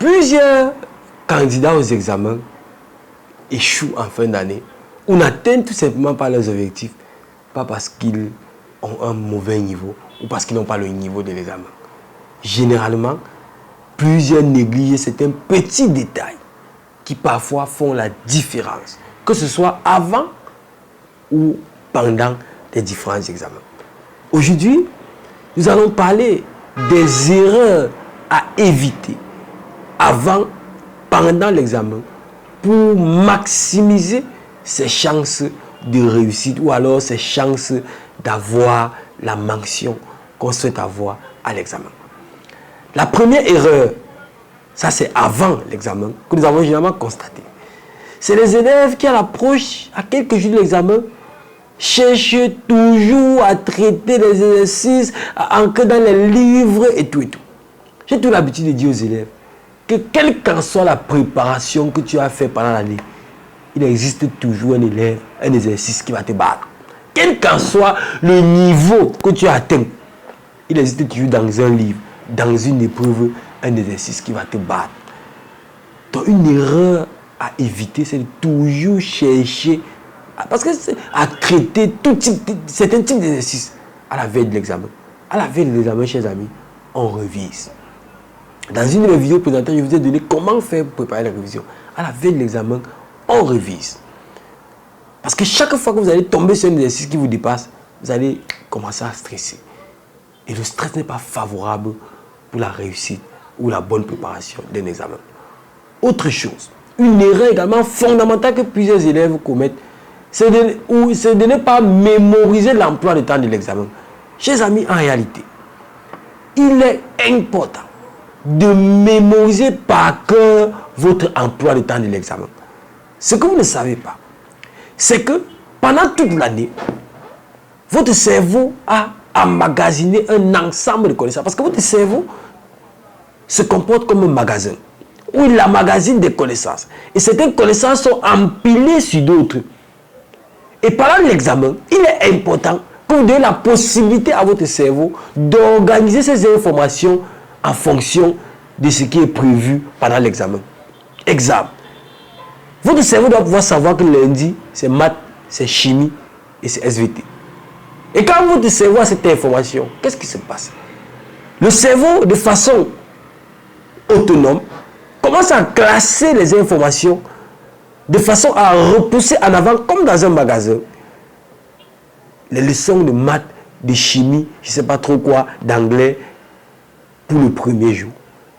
Plusieurs candidats aux examens échouent en fin d'année ou n'atteignent tout simplement pas leurs objectifs, pas parce qu'ils ont un mauvais niveau ou parce qu'ils n'ont pas le niveau de l'examen. Généralement, plusieurs négligent certains petits détails qui parfois font la différence, que ce soit avant ou pendant les différents examens. Aujourd'hui, nous allons parler des erreurs à éviter avant, pendant l'examen pour maximiser ses chances de réussite ou alors ses chances d'avoir la mention qu'on souhaite avoir à l'examen. La première erreur, ça c'est avant l'examen, que nous avons généralement constaté. C'est les élèves qui, à l'approche, à quelques jours de l'examen, cherchent toujours à traiter les exercices, à ancrer dans les livres et tout et tout. J'ai toujours l'habitude de dire aux élèves que quelle qu'en soit la préparation que tu as fait pendant l'année, il existe toujours un élève, un exercice qui va te battre. Quel qu'en soit le niveau que tu as atteint, il existe toujours dans un livre, dans une épreuve, un exercice qui va te battre. Donc une erreur à éviter, c'est de toujours chercher, parce que c'est à traiter certains types d'exercices à la veille de l'examen. À la veille de l'examen, chers amis, on révise. Dans une de mes vidéos présentées, je vous ai donné comment faire pour préparer la révision. À la veille de l'examen, on révise. Parce que chaque fois que vous allez tomber sur un exercice qui vous dépasse, vous allez commencer à stresser. Et le stress n'est pas favorable pour la réussite ou la bonne préparation d'un examen. Autre chose, une erreur également fondamentale que plusieurs élèves commettent, c'est de ne pas mémoriser l'emploi du temps de l'examen. Chers amis, en réalité, il est important de mémoriser par cœur votre emploi du temps de l'examen. Ce que vous ne savez pas, c'est que pendant toute l'année, votre cerveau a emmagasiné un ensemble de connaissances. Parce que votre cerveau se comporte comme un magasin où il emmagasine des connaissances. Et certaines connaissances sont empilées sur d'autres. Et pendant l'examen, il est important que vous donniez la possibilité à votre cerveau d'organiser ces informations en fonction de ce qui est prévu pendant l'examen. Exemple. Votre cerveau doit pouvoir savoir que lundi, c'est maths, c'est chimie et c'est SVT. Et quand votre cerveau a cette information, qu'est-ce qui se passe? Le cerveau, de façon autonome, commence à classer les informations de façon à repousser en avant, comme dans un magasin, les leçons de maths, de chimie, je ne sais pas trop quoi, d'anglais, pour le premier jour.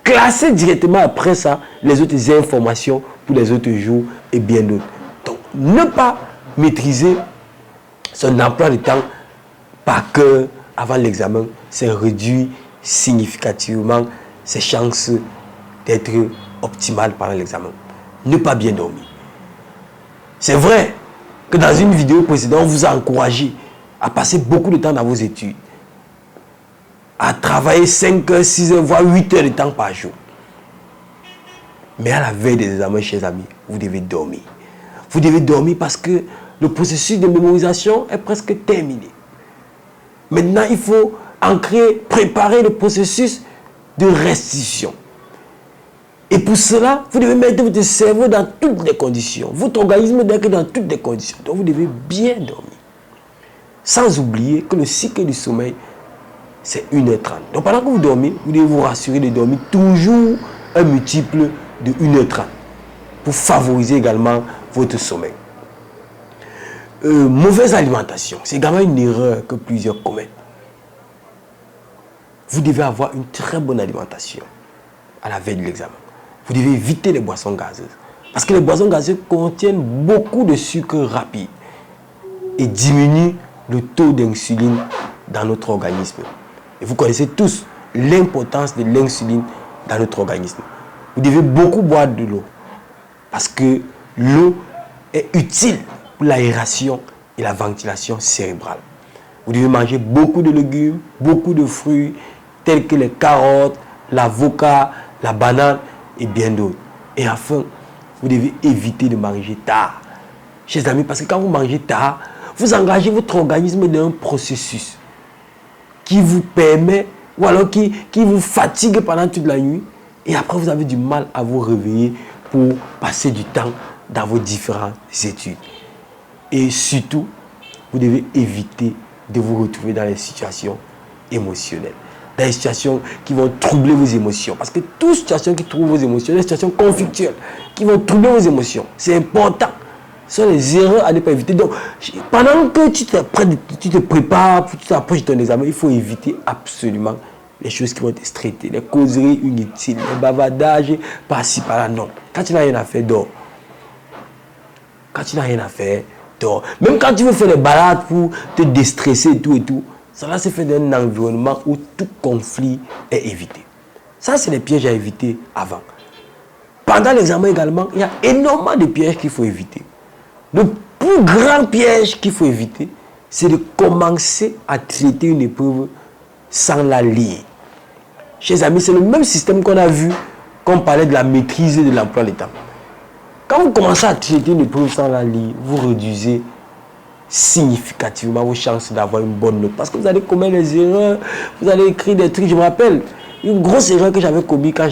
Classer directement après ça les autres informations pour les autres jours et bien d'autres. Donc, ne pas maîtriser son emploi de temps par cœur avant l'examen, c'est réduire significativement ses chances d'être optimales pendant l'examen. Ne pas bien dormir. C'est vrai que dans une vidéo précédente, on vous a encouragé à passer beaucoup de temps dans vos études, à travailler 5 heures, 6 heures, voire 8 heures de temps par jour. Mais à la veille des examens, chers amis, vous devez dormir. Vous devez dormir parce que le processus de mémorisation est presque terminé. Maintenant, il faut ancrer, préparer le processus de restitution. Et pour cela, vous devez mettre votre cerveau dans toutes les conditions. Votre organisme doit être dans toutes les conditions. Donc, vous devez bien dormir. Sans oublier que le cycle du sommeil, c'est 1h30. Donc, pendant que vous dormez, vous devez vous rassurer de dormir toujours un multiple de 1h30 pour favoriser également votre sommeil. Mauvaise alimentation, c'est également une erreur que plusieurs commettent. Vous devez avoir une très bonne alimentation à la veille de l'examen. Vous devez éviter les boissons gazeuses. Parce que les boissons gazeuses contiennent beaucoup de sucre rapide et diminuent le taux d'insuline dans notre organisme. Et vous connaissez tous l'importance de l'insuline dans notre organisme. Vous devez beaucoup boire de l'eau. Parce que l'eau est utile pour l'aération et la ventilation cérébrale. Vous devez manger beaucoup de légumes, beaucoup de fruits, tels que les carottes, l'avocat, la banane et bien d'autres. Et enfin, vous devez éviter de manger tard. Chers amis, parce que quand vous mangez tard, vous engagez votre organisme dans un processus qui vous permet, ou alors qui vous fatigue pendant toute la nuit, Et après, vous avez du mal à vous réveiller pour passer du temps dans vos différentes études. Et surtout, vous devez éviter de vous retrouver dans les situations émotionnelles. Dans les situations qui vont troubler vos émotions. Parce que toute situation qui trouble vos émotions, des situations conflictuelles, qui vont troubler vos émotions, c'est important. Ce sont les erreurs à ne pas éviter. Donc, pendant que tu te prépares, tu t'approches de ton examen, il faut éviter absolument les choses qui vont être traitées, les causeries inutiles, les bavardages, par-ci, par-là. Non. Quand tu n'as rien à faire, dors. Quand tu n'as rien à faire, dors. Même quand tu veux faire des balades pour te déstresser et tout, cela se fait dans un environnement où tout conflit est évité. Ça, c'est les pièges à éviter avant. Pendant l'examen également, il y a énormément de pièges qu'il faut éviter. Le plus grand piège qu'il faut éviter, c'est de commencer à traiter une épreuve sans la lire. Chers amis, c'est le même système qu'on a vu quand on parlait de la maîtrise de l'emploi de temps. Quand vous commencez à traiter une épreuve sans la lire, vous réduisez significativement vos chances d'avoir une bonne note. Parce que vous allez commettre des erreurs, vous allez écrire des trucs. Je me rappelle, une grosse erreur que j'avais commise quand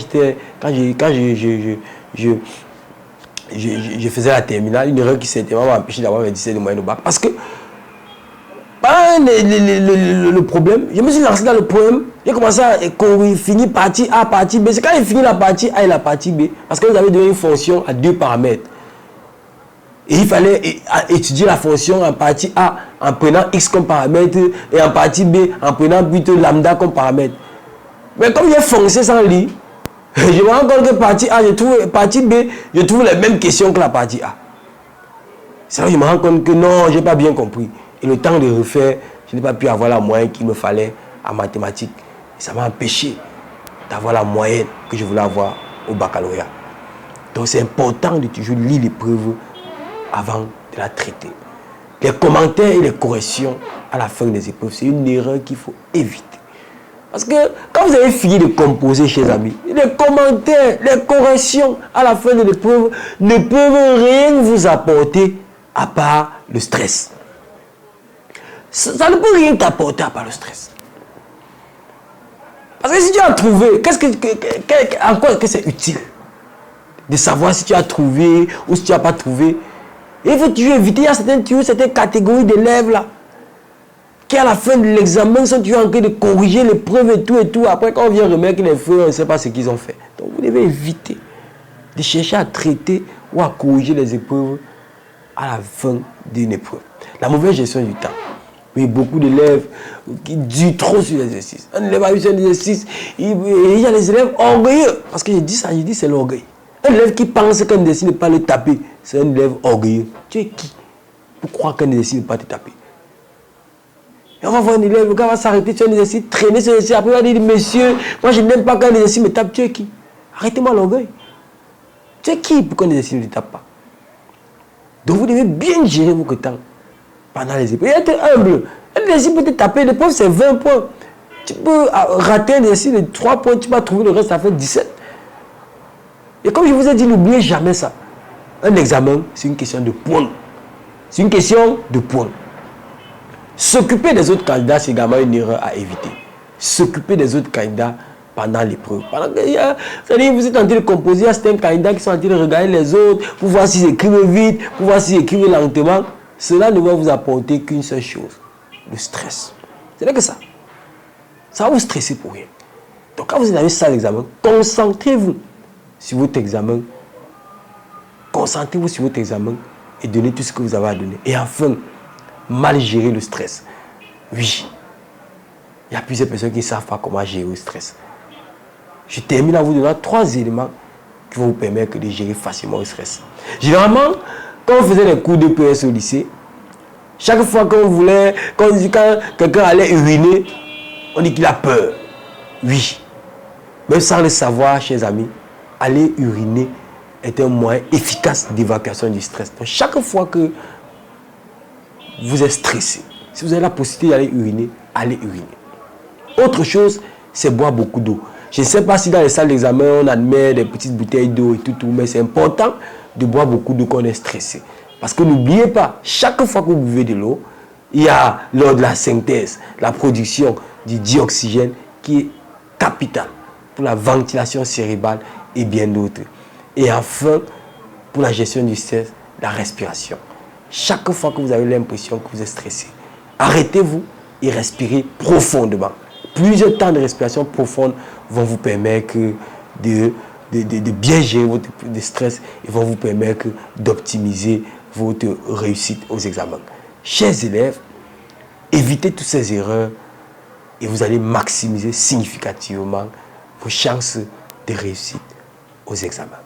je faisais la terminale, une erreur qui s'était vraiment empêchée d'avoir mes 17 de moyenne au bac. Parce que, le problème, je me suis lancé dans le problème, j'ai commencé à finir partie A, partie B. C'est quand j'ai fini la partie A et la partie B, parce que vous avez donné une fonction à 2 paramètres. Et il fallait étudier la fonction en partie A en prenant X comme paramètre et en partie B en prenant plutôt lambda comme paramètre. Mais comme j'ai foncé sans lire, je me rends compte que partie A, partie B, je trouve les mêmes questions que la partie A. C'est là que je me rends compte que non, je n'ai pas bien compris. Et le temps de refaire, je n'ai pas pu avoir la moyenne qu'il me fallait en mathématiques. Et ça m'a empêché d'avoir la moyenne que je voulais avoir au baccalauréat. Donc c'est important de toujours lire l'épreuve avant de la traiter. Les commentaires et les corrections à la fin des épreuves, c'est une erreur qu'il faut éviter. Parce que quand vous avez fini de composer, chers amis, les commentaires, les corrections à la fin de l'épreuve ne peuvent rien vous apporter à part le stress. Ça ne peut rien t'apporter à part le stress. Parce que si tu as trouvé, en quoi est-ce que c'est utile de savoir si tu as trouvé ou si tu n'as pas trouvé? Il faut toujours éviter, il y a certaines catégories d'élèves là, qui à la fin de l'examen sont toujours en train de corriger les preuves et tout. Après, quand on vient remettre les feuilles, on ne sait pas ce qu'ils ont fait. Donc, vous devez éviter de chercher à traiter ou à corriger les épreuves à la fin d'une épreuve. La mauvaise gestion du temps. Oui, beaucoup d'élèves qui durent trop sur l'exercice. Un élève a eu son exercice, il y a les élèves orgueilleux. Parce que je dis c'est l'orgueil. Un élève qui pense qu'un exercice ne peut pas le taper, c'est un élève orgueilleux. Tu es qui pour croire qu'un exercice ne peut pas te taper? Et on va voir un élève, le gars va s'arrêter sur un exercice, traîner sur l'exercice, après il va dire, monsieur, moi je n'aime pas qu'un exercice me tape. Tu es qui? Arrêtez-moi l'orgueil. Tu es qui pour qu'un exercice ne te tape pas? Donc vous devez bien gérer vos temps pendant les épreuves. Et être humble. Un exercice peut te taper, l'épreuve c'est 20 points. Tu peux rater un exercice de 3 points, tu vas trouver le reste, ça fait 17. Et comme je vous ai dit, n'oubliez jamais ça. Un examen, c'est une question de points. C'est une question de points. S'occuper des autres candidats, c'est également une erreur à éviter. S'occuper des autres candidats pendant l'épreuve. C'est-à-dire, vous êtes en train de composer, il y a certains candidats qui sont en train de regarder les autres pour voir s'ils écrivent vite, pour voir s'ils écrivent lentement. Cela ne va vous apporter qu'une seule chose, le stress. C'est là que ça. Ça va vous stresser pour rien. Donc quand vous avez ça à l'examen, concentrez-vous sur votre examen. Concentrez-vous sur votre examen et donnez tout ce que vous avez à donner. Et enfin, mal gérer le stress. Oui, il y a plusieurs personnes qui ne savent pas comment gérer le stress. Je termine en vous donnant 3 éléments qui vont vous permettre de gérer facilement le stress. Généralement, quand on faisait les cours de PS au lycée, chaque fois quand quelqu'un allait uriner, on dit qu'il a peur. Oui, même sans le savoir, chers amis, aller uriner est un moyen efficace d'évacuation du stress. Donc, chaque fois que vous êtes stressé, si vous avez la possibilité d'aller uriner, allez uriner. Autre chose, c'est boire beaucoup d'eau. Je ne sais pas si dans les salles d'examen, on admet des petites bouteilles d'eau et tout, mais c'est important de boire beaucoup d'eau quand on est stressé. Parce que n'oubliez pas, chaque fois que vous buvez de l'eau, il y a, lors de la synthèse, la production du dioxygène qui est capitale pour la ventilation cérébrale et bien d'autres. Et enfin, pour la gestion du stress, la respiration. Chaque fois que vous avez l'impression que vous êtes stressé, arrêtez-vous et respirez profondément. Plusieurs temps de respiration profonde vont vous permettre de bien gérer votre stress et vont vous permettre d'optimiser votre réussite aux examens. Chers élèves, évitez toutes ces erreurs et vous allez maximiser significativement vos chances de réussite aux examens.